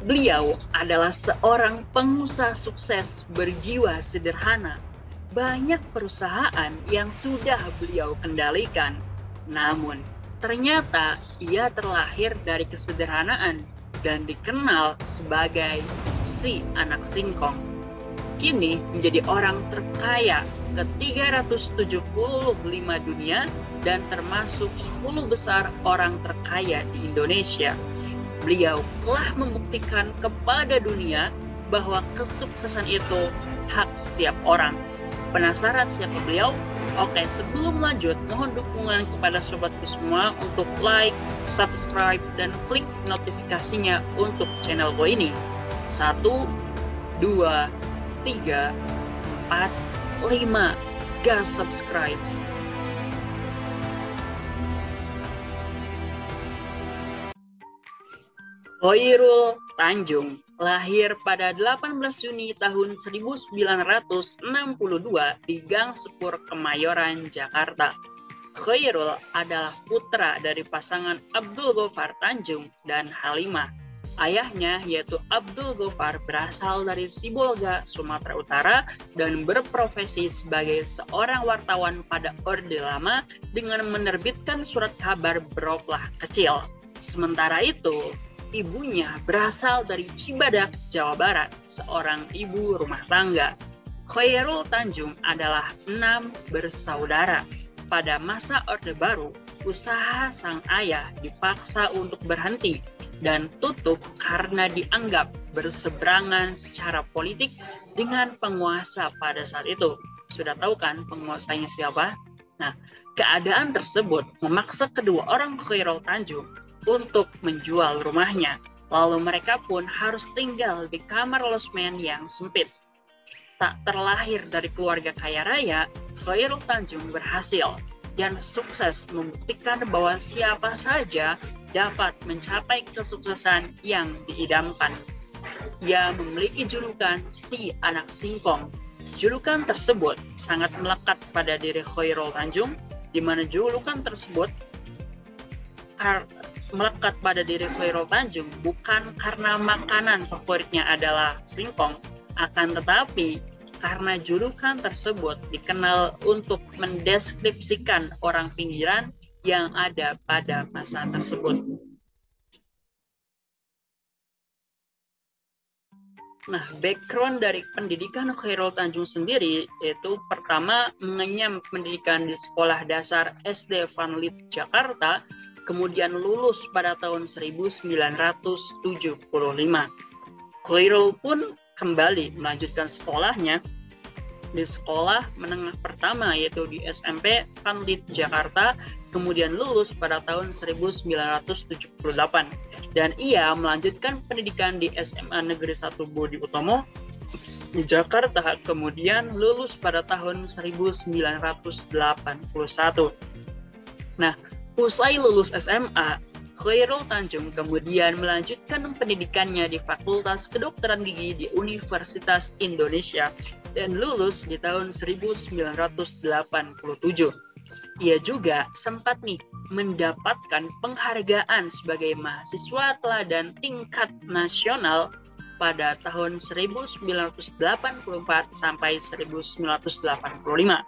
Beliau adalah seorang pengusaha sukses berjiwa sederhana. Banyak perusahaan yang sudah beliau kendalikan. Namun, ternyata ia terlahir dari kesederhanaan dan dikenal sebagai si anak singkong. Kini menjadi orang terkaya ke-375 dunia dan termasuk 10 besar orang terkaya di Indonesia. Beliau telah membuktikan kepada dunia bahwa kesuksesan itu hak setiap orang. Penasaran siapa beliau? Oke, sebelum lanjut, mohon dukungan kepada sobatku semua untuk like, subscribe, dan klik notifikasinya untuk channel gue ini. 1, 2, 3, 4, 5. Gas subscribe. Khairul Tanjung lahir pada 18 Juni tahun 1962 di Gang Sepur, Kemayoran, Jakarta. Khairul adalah putra dari pasangan Abdul Ghoffar Tanjung dan Halimah. Ayahnya yaitu Abdul Ghoffar berasal dari Sibolga, Sumatera Utara dan berprofesi sebagai seorang wartawan pada Orde Lama dengan menerbitkan surat kabar beroplah kecil. Sementara itu, ibunya berasal dari Cibadak, Jawa Barat, seorang ibu rumah tangga. Khairul Tanjung adalah 6 bersaudara. Pada masa Orde Baru, usaha sang ayah dipaksa untuk berhenti dan tutup karena dianggap berseberangan secara politik dengan penguasa pada saat itu. Sudah tahu kan penguasanya siapa? Nah, keadaan tersebut memaksa kedua orang Khairul Tanjung untuk menjual rumahnya. Lalu mereka pun harus tinggal di kamar losmen yang sempit. Tak terlahir dari keluarga kaya raya, Khairul Tanjung berhasil dan sukses membuktikan bahwa siapa saja dapat mencapai kesuksesan yang diidamkan. Ia memiliki julukan si anak singkong. Julukan tersebut sangat melekat pada diri Khairul Tanjung, di mana julukan tersebut melekat pada diri Khairul Tanjung bukan karena makanan favoritnya adalah singkong, akan tetapi karena julukan tersebut dikenal untuk mendeskripsikan orang pinggiran yang ada pada masa tersebut. Nah, background dari pendidikan Khairul Tanjung sendiri yaitu pertama mengenyam pendidikan di Sekolah Dasar SD Van Lith, Jakarta, kemudian lulus pada tahun 1975. Khairul pun kembali melanjutkan sekolahnya di sekolah menengah pertama yaitu di SMP Van Lith, Jakarta, kemudian lulus pada tahun 1978 dan ia melanjutkan pendidikan di SMA Negeri 1 Budi Utomo di Jakarta, kemudian lulus pada tahun 1981. Nah, usai lulus SMA, Khairul Tanjung kemudian melanjutkan pendidikannya di Fakultas Kedokteran Gigi di Universitas Indonesia dan lulus di tahun 1987. Ia juga sempat mendapatkan penghargaan sebagai mahasiswa teladan tingkat nasional pada tahun 1984 sampai 1985.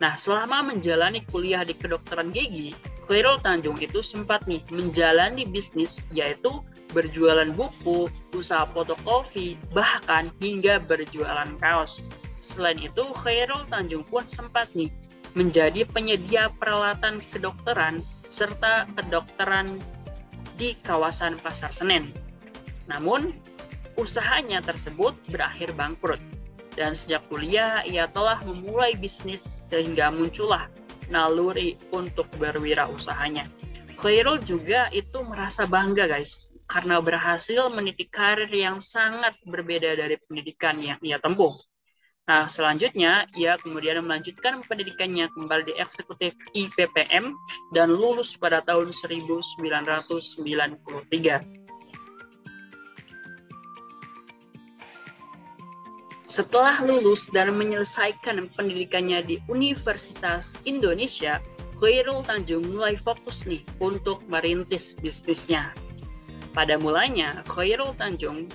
Nah, selama menjalani kuliah di kedokteran gigi, Khairul Tanjung itu sempat menjalani bisnis yaitu berjualan buku, usaha fotokopi, bahkan hingga berjualan kaos. Selain itu, Khairul Tanjung pun sempat menjadi penyedia peralatan kedokteran serta kedokteran di kawasan Pasar Senen. Namun, usahanya tersebut berakhir bangkrut. Dan sejak kuliah, ia telah memulai bisnis sehingga muncullah naluri untuk berwirausahanya. Khairul juga itu merasa bangga guys, karena berhasil meniti karir yang sangat berbeda dari pendidikan yang ia tempuh. Nah, selanjutnya ia kemudian melanjutkan pendidikannya kembali di eksekutif IPPM dan lulus pada tahun 1993. Setelah lulus dan menyelesaikan pendidikannya di Universitas Indonesia, Khairul Tanjung mulai fokus untuk merintis bisnisnya. Pada mulanya, Khairul Tanjung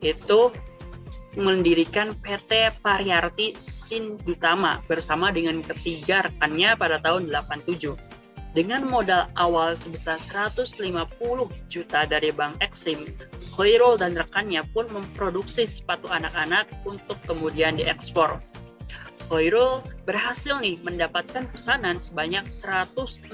itu mendirikan PT Pariarti Sindutama bersama dengan ketiga rekannya pada tahun 87. Dengan modal awal sebesar 150 juta dari Bank Exim, Khairul dan rekannya pun memproduksi sepatu anak-anak untuk kemudian diekspor. Khairul berhasil mendapatkan pesanan sebanyak 160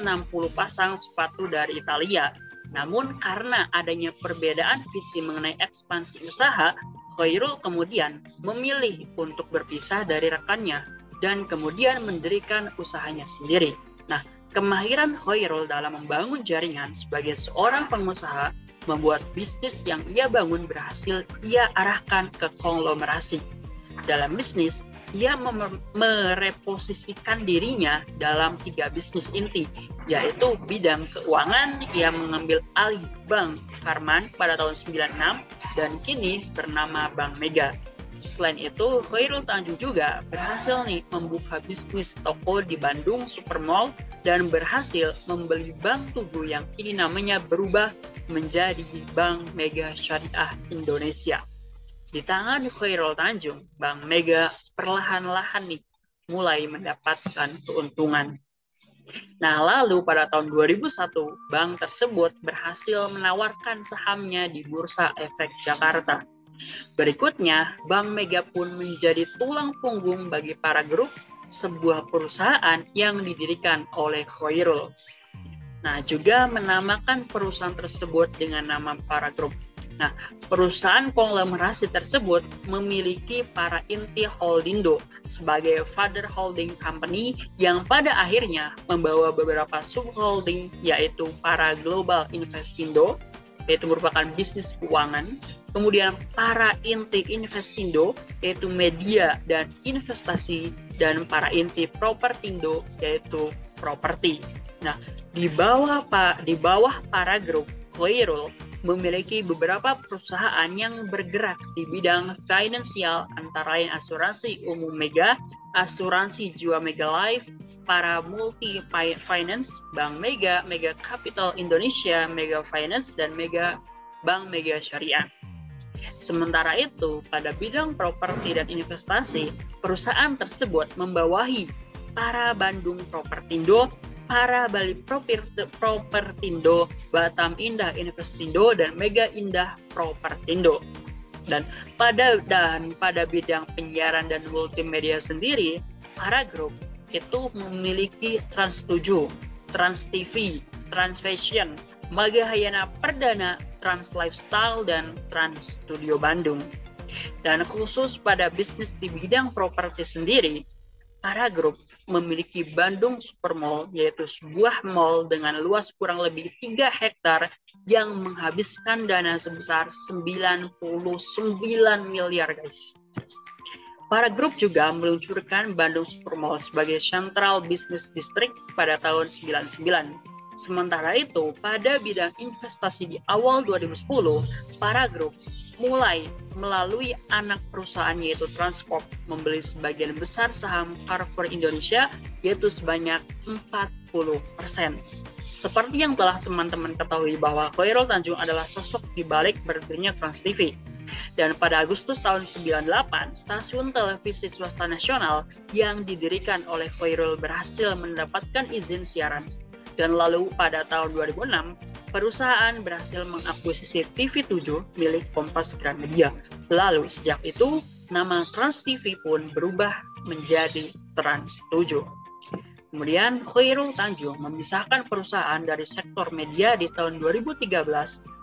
pasang sepatu dari Italia. Namun karena adanya perbedaan visi mengenai ekspansi usaha, Khairul kemudian memilih untuk berpisah dari rekannya dan kemudian mendirikan usahanya sendiri. Nah, kemahiran Khairul dalam membangun jaringan sebagai seorang pengusaha membuat bisnis yang ia bangun berhasil ia arahkan ke konglomerasi. Dalam bisnis, ia mereposisikan dirinya dalam 3 bisnis inti, yaitu bidang keuangan. Ia mengambil alih Bank Karman pada tahun 96 dan kini bernama Bank Mega. Selain itu, Khairul Tanjung juga berhasil membuka bisnis toko di Bandung Supermall dan berhasil membeli Bank Tugu yang kini namanya berubah menjadi Bank Mega Syariah Indonesia. Di tangan Khairul Tanjung, Bank Mega perlahan-lahan mulai mendapatkan keuntungan. Nah, lalu pada tahun 2001, bank tersebut berhasil menawarkan sahamnya di Bursa Efek Jakarta. Berikutnya, Bank Mega pun menjadi tulang punggung bagi Paragroup, sebuah perusahaan yang didirikan oleh Khairul. Nah, juga menamakan perusahaan tersebut dengan nama Paragroup. Nah, perusahaan konglomerasi tersebut memiliki Para Inti Holdindo sebagai father holding company yang pada akhirnya membawa beberapa subholding, yaitu Para Global Investindo, yaitu merupakan bisnis keuangan, kemudian Para Inti Investindo, yaitu media dan investasi, dan Para Inti Propertindo, yaitu properti. Nah, di bawah Paragroup, Khairul memiliki beberapa perusahaan yang bergerak di bidang finansial, antara lain asuransi umum Mega, asuransi jiwa Mega Life, Para Multi Finance, Bank Mega, Mega Capital Indonesia, Mega Finance, dan Bank Mega Syariah. Sementara itu, pada bidang properti dan investasi, perusahaan tersebut membawahi Para Bandung Propertindo, Para Bali Propertindo, Batam Indah Investindo, dan Mega Indah Propertindo. Dan pada bidang penyiaran dan multimedia sendiri, Paragroup itu memiliki Trans 7, Trans TV, Trans Fashion, Magahayana Perdana, Trans Lifestyle, dan Trans Studio Bandung. Dan khusus pada bisnis di bidang properti sendiri, Paragroup memiliki Bandung Supermall, yaitu sebuah mall dengan luas kurang lebih 3 hektar yang menghabiskan dana sebesar 99 miliar, guys. Paragroup juga meluncurkan Bandung Supermall sebagai Central Business District pada tahun 99. Sementara itu, pada bidang investasi di awal 2010, Paragroup mulai melalui anak perusahaan yaitu Transcorp membeli sebagian besar saham Carrefour Indonesia, yaitu sebanyak 40%. Seperti yang telah teman-teman ketahui bahwa Khairul Tanjung adalah sosok di balik berdirinya Trans TV. Dan pada Agustus tahun 98, stasiun televisi swasta nasional yang didirikan oleh Khairul berhasil mendapatkan izin siaran. Dan lalu pada tahun 2006, perusahaan berhasil mengakuisisi TV7 milik Kompas Gramedia. Lalu sejak itu, nama Trans TV pun berubah menjadi Trans 7. Kemudian Khairul Tanjung memisahkan perusahaan dari sektor media di tahun 2013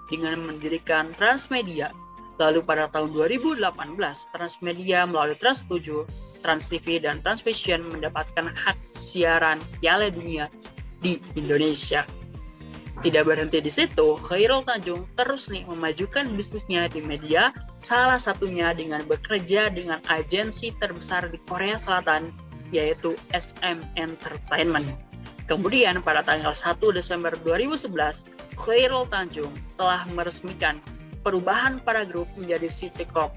dengan mendirikan Transmedia. Lalu pada tahun 2018, Transmedia melalui Trans 7, Trans TV, dan Trans Fashion mendapatkan hak siaran Piala Dunia di Indonesia. Tidak berhenti di situ, Khairul Tanjung terus memajukan bisnisnya di media, salah satunya dengan bekerja dengan agensi terbesar di Korea Selatan, yaitu SM Entertainment. Kemudian pada tanggal 1 Desember 2011, Khairul Tanjung telah meresmikan perubahan Paragroup menjadi City Corp.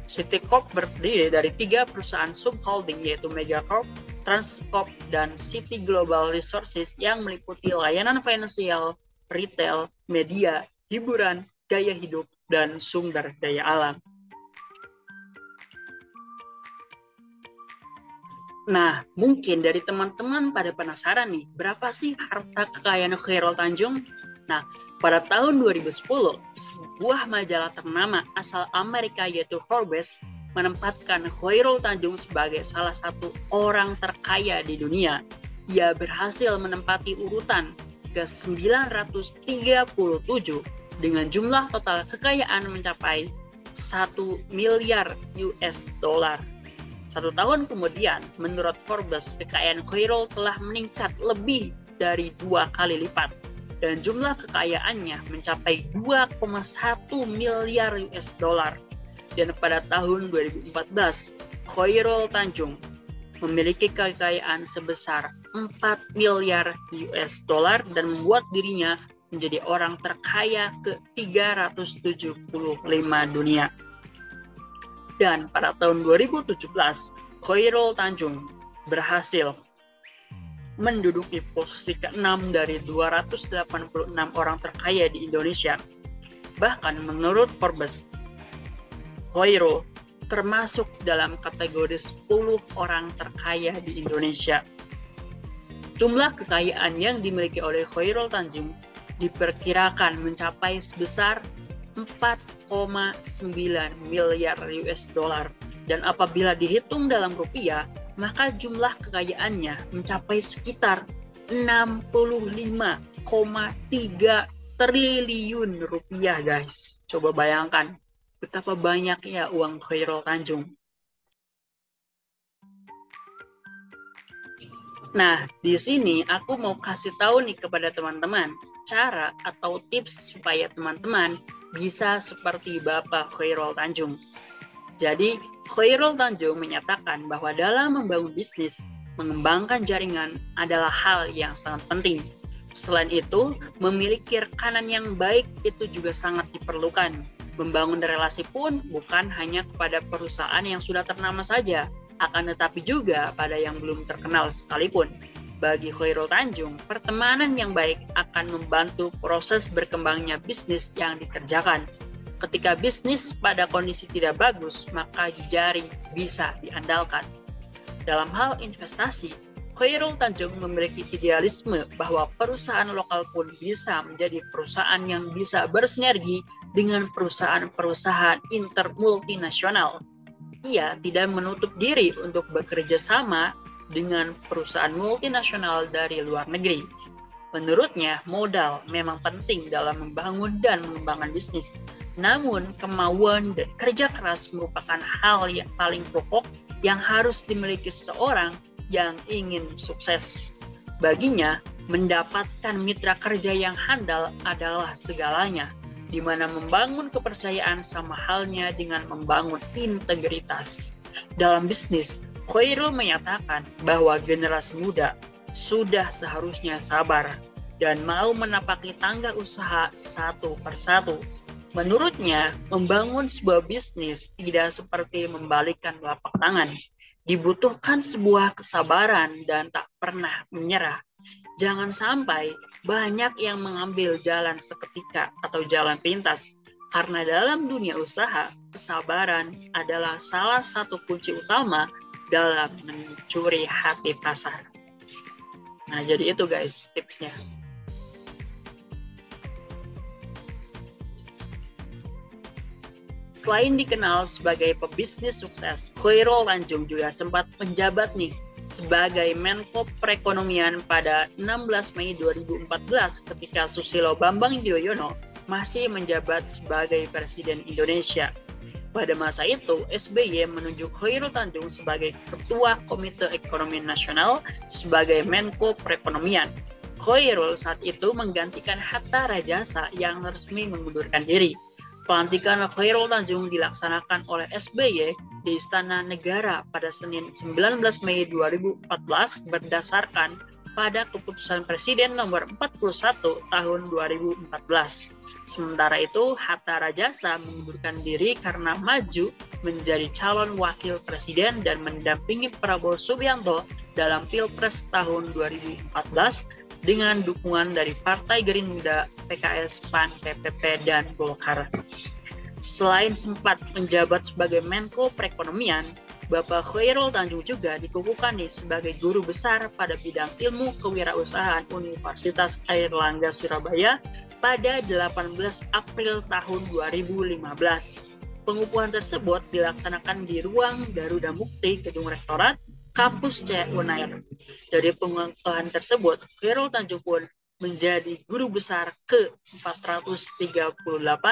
City Corp berdiri dari 3 perusahaan subholding, yaitu Megacorp, Transcorp, dan City Global Resources yang meliputi layanan finansial, retail, media, hiburan, gaya hidup, dan sumber daya alam. Nah, mungkin dari teman-teman pada penasaran nih, berapa sih harta kekayaan Khairul Tanjung? Nah, pada tahun 2010, sebuah majalah ternama asal Amerika yaitu Forbes menempatkan Khairul Tanjung sebagai salah satu orang terkaya di dunia. Ia berhasil menempati urutan ke-937 dengan jumlah total kekayaan mencapai 1 miliar US dollar. 1 tahun kemudian, menurut Forbes, kekayaan Khairul telah meningkat lebih dari 2 kali lipat dan jumlah kekayaannya mencapai 2,1 miliar US dollar. Dan pada tahun 2014, Khairul Tanjung memiliki kekayaan sebesar 4 miliar US dollar dan membuat dirinya menjadi orang terkaya ke-375 dunia. Dan pada tahun 2017, Khairul Tanjung berhasil menduduki posisi ke-6 dari 286 orang terkaya di Indonesia. Bahkan menurut Forbes, Khairul termasuk dalam kategori 10 orang terkaya di Indonesia. Jumlah kekayaan yang dimiliki oleh Khairul Tanjung diperkirakan mencapai sebesar 4,9 miliar US dollar, dan apabila dihitung dalam rupiah, maka jumlah kekayaannya mencapai sekitar 65,3 triliun rupiah, guys. Coba bayangkan betapa banyaknya uang Khairul Tanjung. Nah, di sini aku mau kasih tahu nih kepada teman-teman cara atau tips supaya teman-teman bisa seperti Bapak Khairul Tanjung. Jadi, Khairul Tanjung menyatakan bahwa dalam membangun bisnis, mengembangkan jaringan adalah hal yang sangat penting. Selain itu, memiliki rekanan yang baik itu juga sangat diperlukan. Membangun relasi pun bukan hanya kepada perusahaan yang sudah ternama saja, akan tetapi juga pada yang belum terkenal sekalipun. Bagi Khairul Tanjung, pertemanan yang baik akan membantu proses berkembangnya bisnis yang dikerjakan. Ketika bisnis pada kondisi tidak bagus, maka jejaring bisa diandalkan. Dalam hal investasi, Khairul Tanjung memiliki idealisme bahwa perusahaan lokal pun bisa menjadi perusahaan yang bisa bersinergi dengan perusahaan-perusahaan multinasional. Ia tidak menutup diri untuk bekerja sama dengan perusahaan multinasional dari luar negeri. Menurutnya, modal memang penting dalam membangun dan mengembangkan bisnis. Namun, kemauan dan kerja keras merupakan hal yang paling pokok yang harus dimiliki seseorang yang ingin sukses. Baginya, mendapatkan mitra kerja yang handal adalah segalanya, di mana membangun kepercayaan sama halnya dengan membangun integritas. Dalam bisnis, Khairul menyatakan bahwa generasi muda sudah seharusnya sabar dan mau menapaki tangga usaha satu persatu. Menurutnya, membangun sebuah bisnis tidak seperti membalikkan telapak tangan. Dibutuhkan sebuah kesabaran dan tak pernah menyerah. Jangan sampai banyak yang mengambil jalan seketika atau jalan pintas. Karena dalam dunia usaha, kesabaran adalah salah satu kunci utama dalam mencuri hati pasar. Nah, jadi itu guys tipsnya. Selain dikenal sebagai pebisnis sukses, Khairul Tanjung juga sempat menjabat nih sebagai Menko Perekonomian pada 16 Mei 2014 ketika Susilo Bambang Yudhoyono masih menjabat sebagai Presiden Indonesia. Pada masa itu, SBY menunjuk Khairul Tanjung sebagai Ketua Komite Ekonomi Nasional sebagai Menko Perekonomian. Khairul saat itu menggantikan Hatta Rajasa yang resmi mengundurkan diri. Pelantikan Khairul Tanjung dilaksanakan oleh SBY di Istana Negara pada Senin 19 Mei 2014 berdasarkan pada keputusan Presiden nomor 41 tahun 2014. Sementara itu, Hatta Rajasa mengundurkan diri karena maju menjadi calon wakil presiden dan mendampingi Prabowo Subianto dalam Pilpres tahun 2014 dengan dukungan dari Partai Gerindra, PKS, PAN, PPP, dan Golkar. Selain sempat menjabat sebagai Menko Perekonomian, Bapak Khairul Tanjung juga dikukuhkan sebagai guru besar pada bidang ilmu kewirausahaan Universitas Airlangga Surabaya pada 18 April tahun 2015. Pengukuhan tersebut dilaksanakan di ruang Garuda Mukti Gedung Rektorat Kampus C Unair. Dari pengukuhan tersebut, Khairul Tanjung pun menjadi guru besar ke-438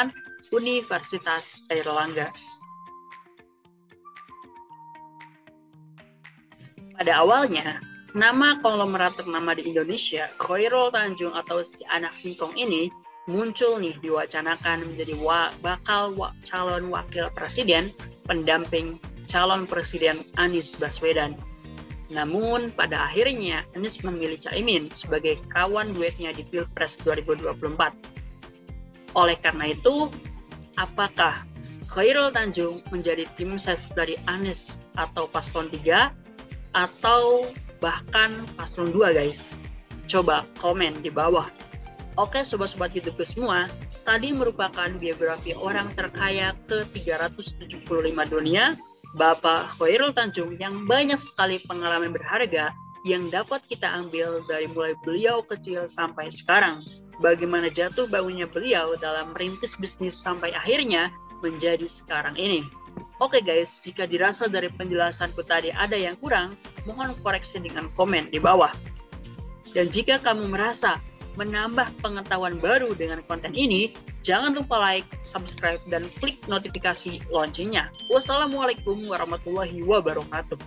Universitas Airlangga. Pada awalnya, nama konglomerat ternama di Indonesia, Khairul Tanjung atau si anak singkong ini, muncul diwacanakan menjadi calon wakil presiden pendamping calon presiden Anies Baswedan. Namun, pada akhirnya Anies memilih Caimin sebagai kawan duetnya di Pilpres 2024. Oleh karena itu, apakah Khairul Tanjung menjadi tim ses dari Anies atau paslon 3 atau bahkan paslon 2, guys? Coba komen di bawah. Oke, sobat-sobat YouTube semua, tadi merupakan biografi orang terkaya ke-375 dunia, Bapak Khairul Tanjung, yang banyak sekali pengalaman berharga yang dapat kita ambil dari mulai beliau kecil sampai sekarang. Bagaimana jatuh bangunnya beliau dalam merintis bisnis sampai akhirnya menjadi sekarang ini. Oke guys, jika dirasa dari penjelasanku tadi ada yang kurang, mohon koreksi dengan komen di bawah. Dan jika kamu merasa menambah pengetahuan baru dengan konten ini, jangan lupa like, subscribe, dan klik notifikasi loncengnya. Wassalamualaikum warahmatullahi wabarakatuh.